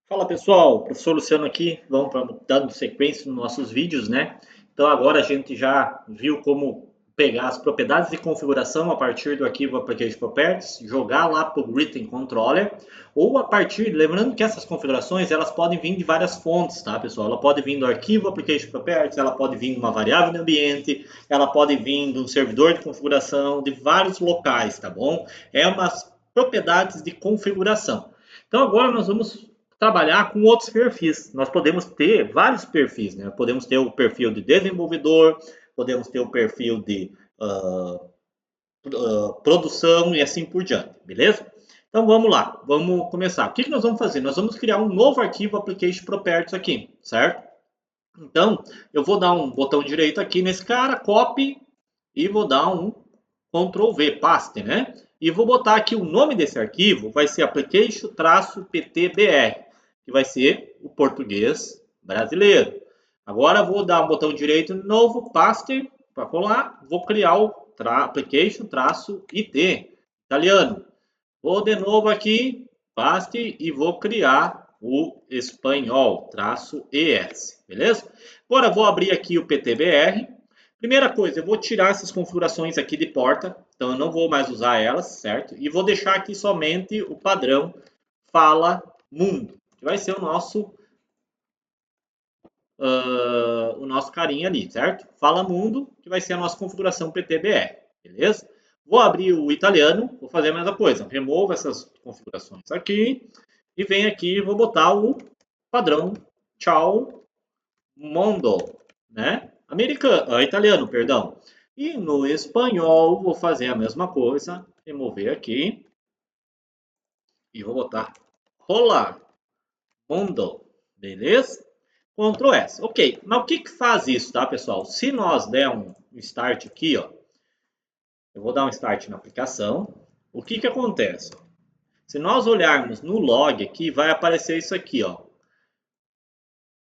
Fala pessoal, professor Luciano aqui, vamos dando sequência nos nossos vídeos, né? Então agora a gente já viu como pegar as propriedades de configuração a partir do arquivo Application Properties, jogar lá para o Written Controller, ou a partir, lembrando que essas configurações elas podem vir de várias fontes, tá pessoal? Ela pode vir do arquivo Application Properties, ela pode vir de uma variável de ambiente, ela pode vir de um servidor de configuração, de vários locais, tá bom? É umas propriedades de configuração. Então agora nós vamos trabalhar com outros perfis. Nós podemos ter vários perfis, né? Podemos ter o perfil de desenvolvedor, podemos ter o perfil de produção e assim por diante, beleza? Então vamos lá, vamos começar. O que nós vamos fazer? Nós vamos criar um novo arquivo Application Properties aqui, certo? Então eu vou dar um botão direito aqui nesse cara, copy, e vou dar um Ctrl V, paste, né? E vou botar aqui o nome desse arquivo, vai ser application-ptbr, que vai ser o português brasileiro. Agora vou dar um botão direito de novo, paste, para colar, vou criar o application-it, italiano. Vou de novo aqui, paste, e vou criar o espanhol-es, beleza? Agora vou abrir aqui o PTBR. Primeira coisa, eu vou tirar essas configurações aqui de porta, então eu não vou mais usar elas, certo? E vou deixar aqui somente o padrão Fala Mundo, que vai ser o nosso carinha ali, certo? Fala Mundo, que vai ser a nossa configuração PTBR, beleza? Vou abrir o italiano, vou fazer a mesma coisa, removo essas configurações aqui e venho aqui e vou botar o padrão Ciao Mondo, né? Italiano, perdão. E no espanhol vou fazer a mesma coisa, remover aqui e vou botar Hola Mundo, beleza? Ctrl S. Ok, mas o que faz isso, tá, pessoal? Se nós der um start aqui, ó, eu vou dar um start na aplicação, o que acontece? Se nós olharmos no log aqui, vai aparecer isso aqui, ó.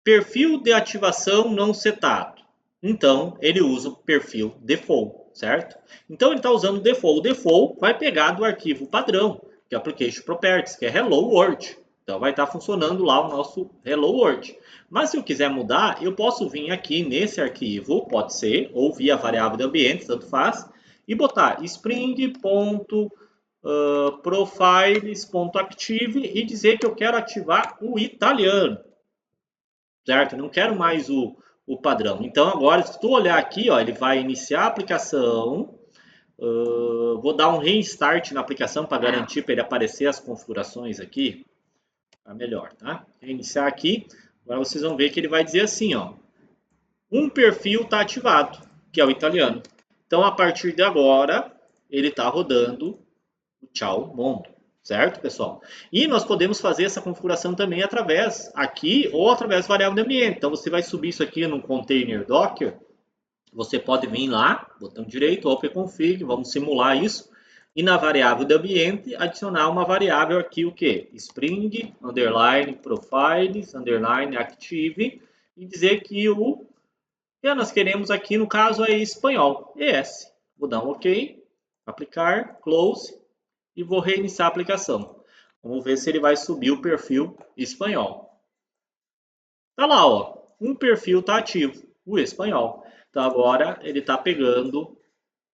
Perfil de ativação não setado. Então, ele usa o perfil default, certo? Então, ele está usando o default. O default vai pegar do arquivo padrão, que é Application Properties, que é Hello World. Então, vai estar funcionando lá o nosso Hello World. Mas, se eu quiser mudar, eu posso vir aqui nesse arquivo, pode ser, ou via variável de ambiente, tanto faz, e botar spring.profiles.active e dizer que eu quero ativar o italiano, certo? Não quero mais o padrão. Então, agora, se tu olhar aqui, ó, ele vai iniciar a aplicação. Vou dar um restart na aplicação para garantir para ele aparecer as configurações aqui. Tá melhor, tá? Reiniciar aqui. Agora vocês vão ver que ele vai dizer assim, ó. Um perfil está ativado, que é o italiano. Então, a partir de agora, ele está rodando o Tchau Mundo. Certo, pessoal? E nós podemos fazer essa configuração também através aqui ou através da variável de ambiente. Então, você vai subir isso aqui no container Docker. Você pode vir lá, botão direito, OpenConfig, vamos simular isso. E na variável de ambiente, adicionar uma variável aqui, o que? Spring, underline, profiles, underline, active. E dizer que o que nós queremos aqui, no caso, é espanhol, ES. Vou dar um OK, aplicar, close e vou reiniciar a aplicação. Vamos ver se ele vai subir o perfil espanhol. Tá lá, ó. Um perfil está ativo, o espanhol. Então agora ele está pegando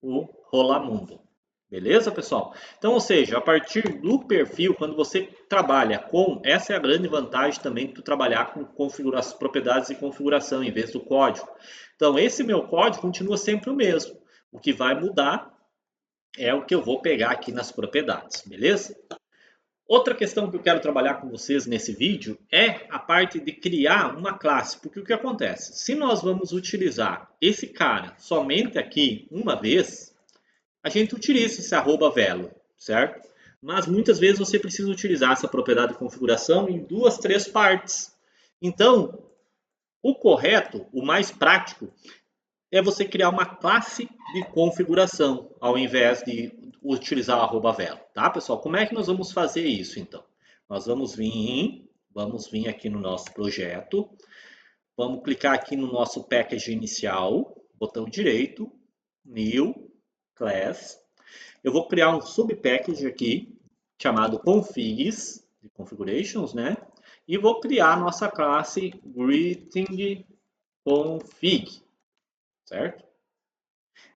o Rolamundo. Beleza, pessoal? Então, ou seja, a partir do perfil, quando você trabalha com, essa é a grande vantagem também de tu trabalhar com configuração, propriedades de configuração em vez do código. Então, esse meu código continua sempre o mesmo. O que vai mudar é o que eu vou pegar aqui nas propriedades, beleza? Outra questão que eu quero trabalhar com vocês nesse vídeo é a parte de criar uma classe, porque o que acontece? Se nós vamos utilizar esse cara somente aqui uma vez, a gente utiliza esse @velo, certo? Mas muitas vezes você precisa utilizar essa propriedade de configuração em duas, três partes. Então, o correto, o mais prático, é você criar uma classe de configuração, ao invés de utilizar o @velo, tá, pessoal? Como é que nós vamos fazer isso, então? Nós vamos vir aqui no nosso projeto, vamos clicar aqui no nosso package inicial, botão direito, new, class. Eu vou criar um subpackage aqui, chamado configs, de configurations, né? e vou criar a nossa classe greetingConfig, certo?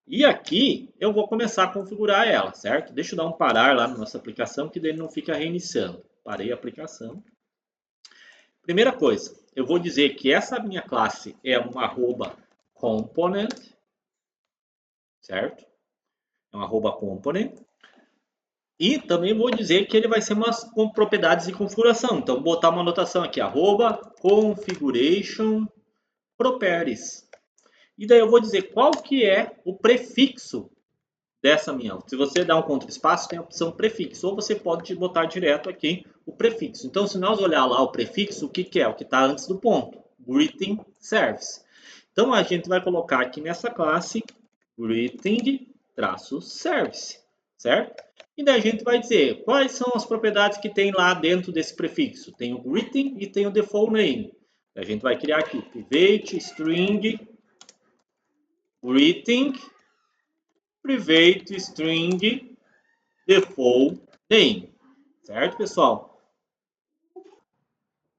E aqui eu vou começar a configurar ela, certo? Deixa eu dar um parar lá na nossa aplicação, que daí não fica reiniciando. Parei a aplicação. Primeira coisa, eu vou dizer que essa minha classe é uma @component, certo? É uma @component. E também vou dizer que ele vai ser com propriedades de configuração. Então, vou botar uma anotação aqui, @configuration properties. E daí eu vou dizer qual que é o prefixo dessa minha. Se você dá um contra-espaço, tem a opção prefixo. Ou você pode botar direto aqui o prefixo. Então, se nós olhar lá o prefixo, o que é? O que está antes do ponto. Greeting service. Então, a gente vai colocar aqui nessa classe greeting-service, certo? E daí a gente vai dizer quais são as propriedades que tem lá dentro desse prefixo. Tem o greeting e tem o default name. A gente vai criar aqui private string greeting private string default name, certo, pessoal?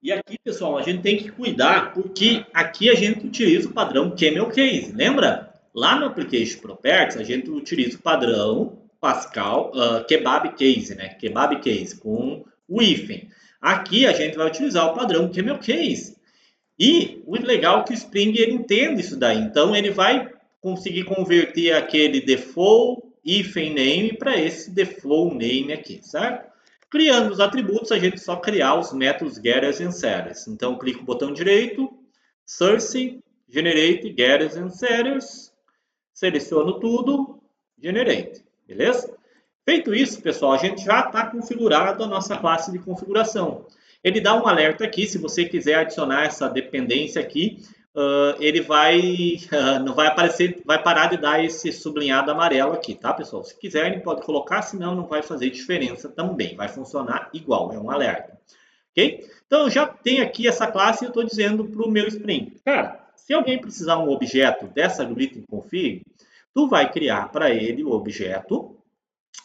E aqui, pessoal, a gente tem que cuidar porque aqui a gente utiliza o padrão Camel Case, lembra? Lá no Application Properties a gente utiliza o padrão Pascal Kebab Case, né? Kebab Case com o hífen. Aqui a gente vai utilizar o padrão Camel Case. E o legal é que o Spring ele entende isso daí, então ele vai conseguir converter aquele default hífen name para esse default name aqui, certo? Criando os atributos, a gente só criar os métodos getters e setters. Então, clico no botão direito, source, generate getters and setters, seleciono tudo, generate, beleza? Feito isso, pessoal, a gente já está configurado a nossa classe de configuração. Ele dá um alerta aqui, se você quiser adicionar essa dependência aqui, ele não vai aparecer, vai parar de dar esse sublinhado amarelo aqui, tá, pessoal? Se quiserem, pode colocar, senão não vai fazer diferença também, vai funcionar igual, é um alerta, ok? Então, eu já tenho aqui essa classe e eu estou dizendo para o meu Spring, cara, se alguém precisar um objeto dessa greeting config, tu vai criar para ele o objeto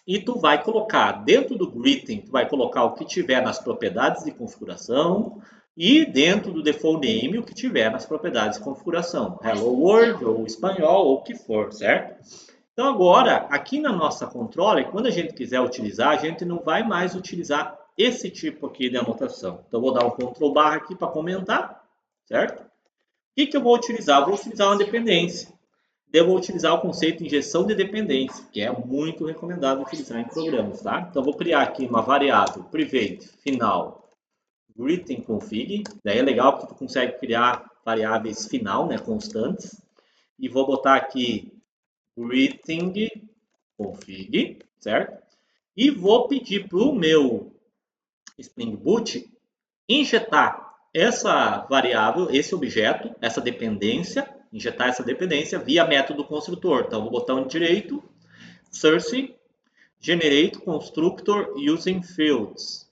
e tu vai colocar dentro do greeting, tu vai colocar o que tiver nas propriedades de configuração e dentro do default name o que tiver nas propriedades de configuração. Hello World ou espanhol ou o que for, certo? Então agora, aqui na nossa controller, quando a gente quiser utilizar, a gente não vai mais utilizar esse tipo aqui de anotação. Então vou dar um Ctrl barra aqui para comentar, certo? O que eu vou utilizar? Eu vou utilizar uma dependência. Devo utilizar o conceito de injeção de dependência, que é muito recomendado utilizar em programas, tá? Então, vou criar aqui uma variável private final greeting config. Daí é legal porque tu consegue criar variáveis final, né, constantes. E vou botar aqui greeting config, certo? E vou pedir para o meu Spring Boot injetar essa variável, esse objeto, essa dependência, injetar essa dependência via método construtor. Então, vou botar um direito, source, generate constructor using fields.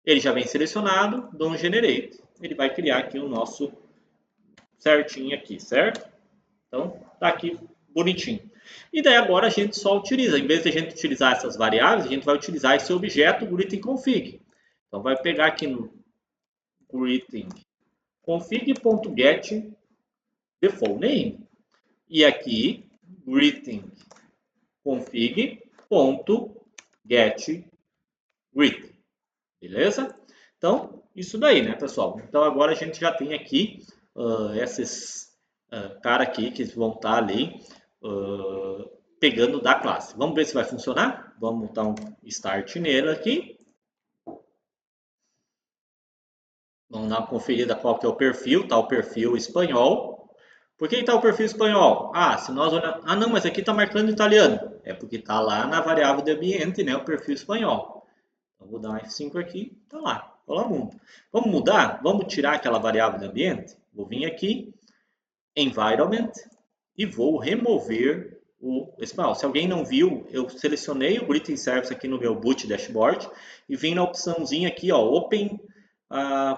Ele já vem selecionado, dou um generate. Ele vai criar aqui o nosso certinho aqui, certo? Então, tá aqui bonitinho. E daí agora a gente só utiliza, em vez de a gente utilizar essas variáveis, a gente vai utilizar esse objeto greeting config. Então, vai pegar aqui no greeting config.get default name e aqui greeting config.get greeting, beleza? Então, isso daí, né, pessoal? Então, agora a gente já tem aqui esses cara aqui que vão estar ali pegando da classe. Vamos ver se vai funcionar? Vamos dar um start nele aqui. Vamos dar uma conferida qual que é o perfil, tá o perfil espanhol. Por que está o perfil espanhol? Ah, se nós olharmos... Ah, não, mas aqui está marcando italiano. É porque está lá na variável de ambiente, né, o perfil espanhol. Então, vou dar um F5 aqui, está lá. Vamos mudar? Vamos tirar aquela variável de ambiente? Vou vir aqui, Environment, e vou remover o espanhol. Se alguém não viu, eu selecionei o Greeting Service aqui no meu boot dashboard e vim na opçãozinha aqui, ó, Open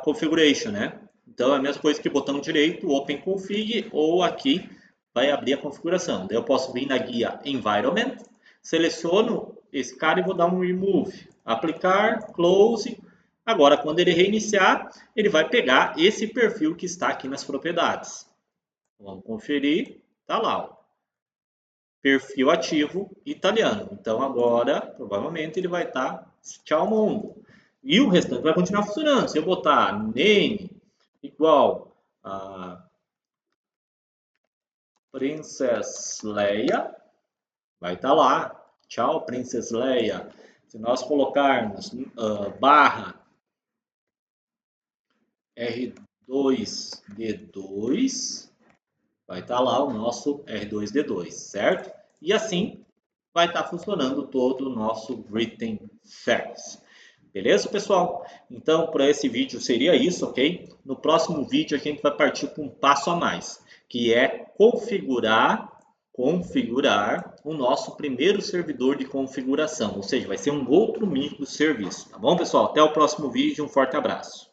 Configuration, né? Então é a mesma coisa que botão direito, Open Config, ou aqui vai abrir a configuração. Daí eu posso vir na guia Environment, seleciono esse cara e vou dar um Remove. Aplicar, Close, Agora, quando ele reiniciar, ele vai pegar esse perfil que está aqui nas propriedades. Vamos conferir, tá lá, ó. Perfil ativo italiano. Então agora, provavelmente, ele vai estar tchau mundo. E o restante vai continuar funcionando. Se eu botar name igual a Princess Leia, vai estar lá. Tchau, Princess Leia. Se nós colocarmos barra R2D2, vai estar lá o nosso R2D2, certo? E assim vai estar funcionando todo o nosso Written Service. Beleza, pessoal? Então, para esse vídeo seria isso, ok? No próximo vídeo a gente vai partir para um passo a mais, que é configurar o nosso primeiro servidor de configuração, ou seja, vai ser um outro microserviço, tá bom, pessoal? Até o próximo vídeo, um forte abraço.